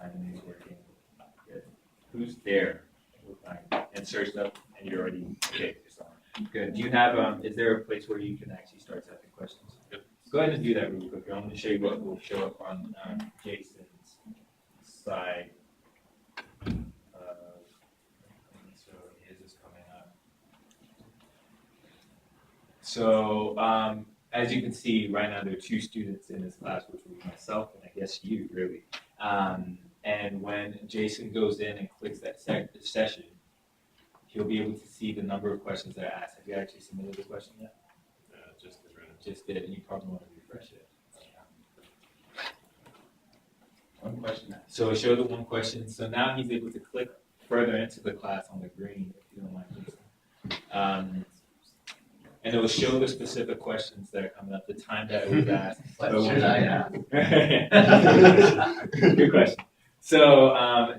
timing is working. Good. Who's there? And searched up, and you're already okay. It's on. Good. Do you have? Is there a place where you can actually start typing questions? Yep. Go ahead and do that really quick. I'm going to show you what will show up on Jason's side. So his is coming up. So as you can see, right now there are 2 students in this class, which will be myself and I guess you, really. And when Jason goes in and clicks that session, he'll be able to see the number of questions that are asked. Have you actually submitted the question yet? Just did. You probably want to refresh it. One question. So it showed the one question. So now he's able to click further into the class on the green, if you don't mind, Jason. And it will show the specific questions that are coming up, the time that it was asked. What should I ask? Good question. So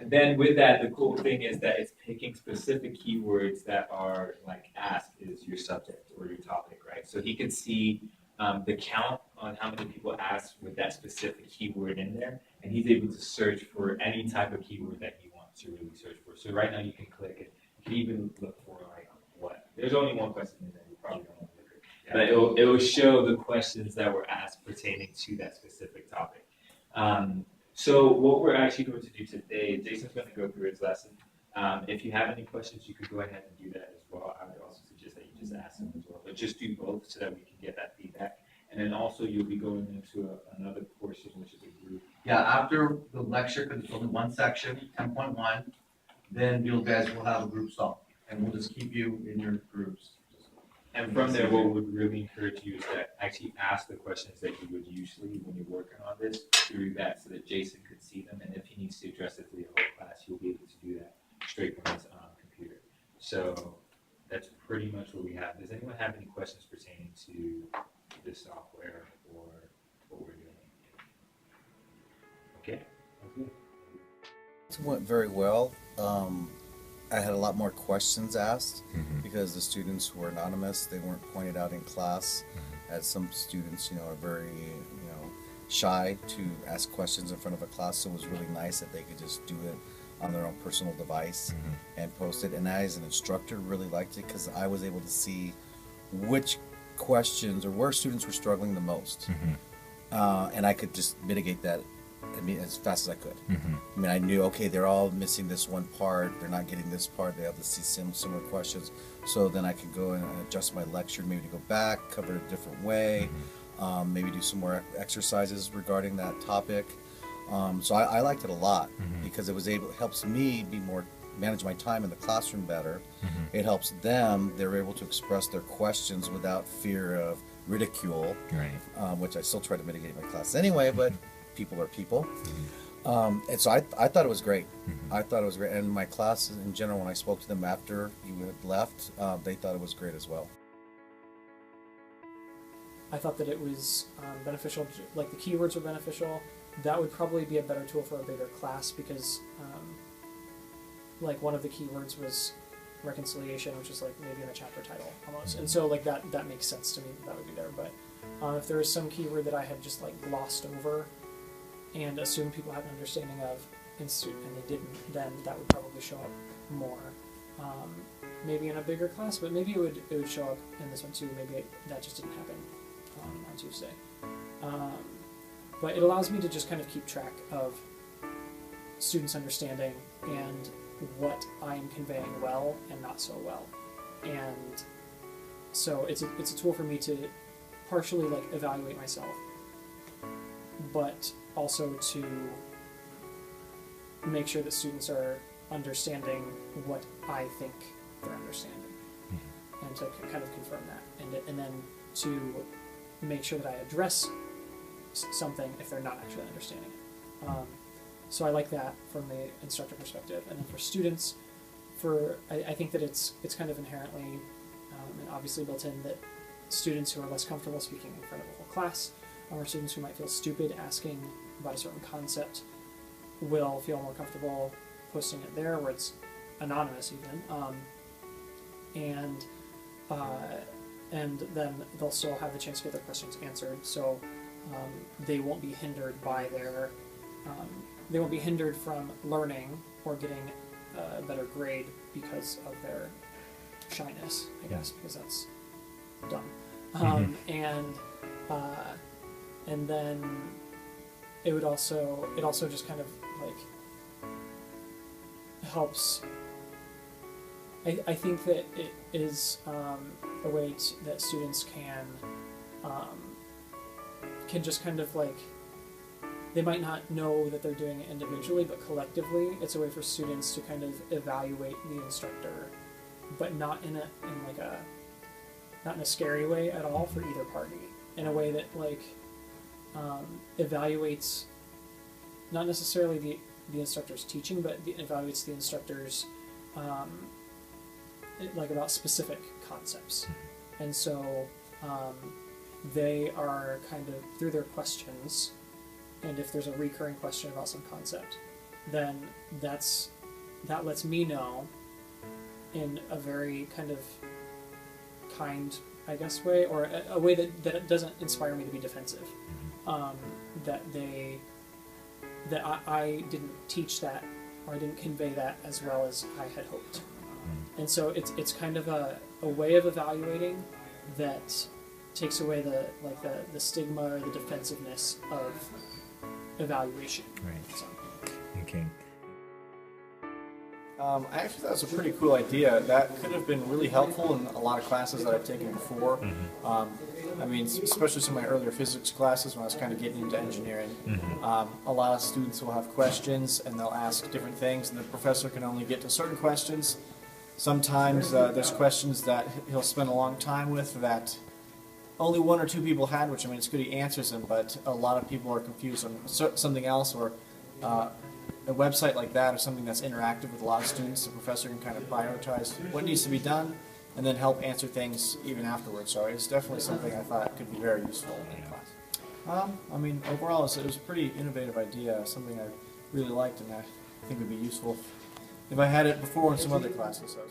then with that, the cool thing is that it's picking specific keywords that are like asked is your subject or your topic, right? So he can see the count on how many people asked with that specific keyword in there, and he's able to search for any type of keyword that he wants to really search for. So right now you can click it. You can even look for like what. There's only one question in there. You probably don't want to look at it. But it will show the questions that were asked pertaining to that specific topic. So what we're actually going to do today, Jason's going to go through his lesson. If you have any questions, you could go ahead and do that as well. I would also suggest that you just ask them as well, but just do both so that we can get that feedback. And then also you'll be going into another portion, which is a group. Yeah, after the lecture, because it's only one section, 10.1, then you guys will have a group solve, and we'll just keep you in your groups. And from there, what we would really encourage you is to actually ask the questions that you would usually when you're working on this through that so that Jason could see them. And if he needs to address it to the whole class, he'll be able to do that straight from his computer. So that's pretty much what we have. Does anyone have any questions pertaining to this software or what we're doing? Okay. Okay. It went very well. I had a lot more questions asked because the students were anonymous. They weren't pointed out in class, as some students, are very, shy to ask questions in front of a class. So it was really nice that they could just do it on their own personal device and post it. And I, as an instructor, really liked it because I was able to see which questions or where students were struggling the most, and I could just mitigate that. As fast as I could. I knew, okay, they're all missing this one part, they're not getting this part, they have to see similar questions. So then I could go and adjust my lecture, maybe to go back, cover it a different way, maybe do some more exercises regarding that topic. So I liked it a lot because it helps me manage my time in the classroom better. It helps them, they're able to express their questions without fear of ridicule, which I still try to mitigate in my class anyway, but people are people. And so I thought it was great. I thought it was great. And my class in general, when I spoke to them after you had left, they thought it was great as well. I thought that it was beneficial, like the keywords were beneficial. That would probably be a better tool for a bigger class because like one of the keywords was reconciliation, which is like maybe in a chapter title almost. And so like that makes sense to me that would be there. But if there was some keyword that I had just like glossed over and assumed people had an understanding of and they didn't, then that would probably show up more. Maybe in a bigger class, but maybe it would show up in this one too. Maybe that just didn't happen on Tuesday. But it allows me to just kind of keep track of students' understanding and what I am conveying well and not so well. And so it's a tool for me to partially like evaluate myself, but also to make sure that students are understanding what I think they're understanding, and to kind of confirm that, and then to make sure that I address something if they're not actually understanding it. So I like that from the instructor perspective, and then for students, I think that it's kind of inherently and obviously built in that students who are less comfortable speaking in front of a whole class, or students who might feel stupid asking about a certain concept, will feel more comfortable posting it there where it's anonymous even, and then they'll still have the chance to get their questions answered, so they won't be hindered by their they won't be hindered from learning or getting a better grade because of their shyness, I guess, because that's dumb. And then it also just kind of like helps. I think that it is a way that students can just kind of like, they might not know that they're doing it individually, but collectively, it's a way for students to kind of evaluate the instructor, but not in a scary way at all for either party. In a way that like evaluates not necessarily the instructor's teaching, but evaluates the instructor's like about specific concepts. And so they are kind of, through their questions, and if there's a recurring question about some concept, then that lets me know in a very kind of kind, I guess, way, or a way that it doesn't inspire me to be defensive. That I didn't teach that, or I didn't convey that as well as I had hoped. And so it's kind of a way of evaluating that takes away the stigma or the defensiveness of evaluation. Right. So. Okay. I actually thought it was a pretty cool idea. That could have been really helpful in a lot of classes that I've taken before. I mean, especially some of my earlier physics classes when I was kind of getting into engineering. A lot of students will have questions and they'll ask different things, and the professor can only get to certain questions. Sometimes there's questions that he'll spend a long time with that only one or two people had, which, I mean, it's good he answers them, but a lot of people are confused on something else, or a website like that or something that's interactive with a lot of students. The professor can kind of prioritize what needs to be done and then help answer things even afterwards. So it's definitely something I thought could be very useful in class. I mean, overall, it was a pretty innovative idea, something I really liked, and I think would be useful if I had it before in some other classes. So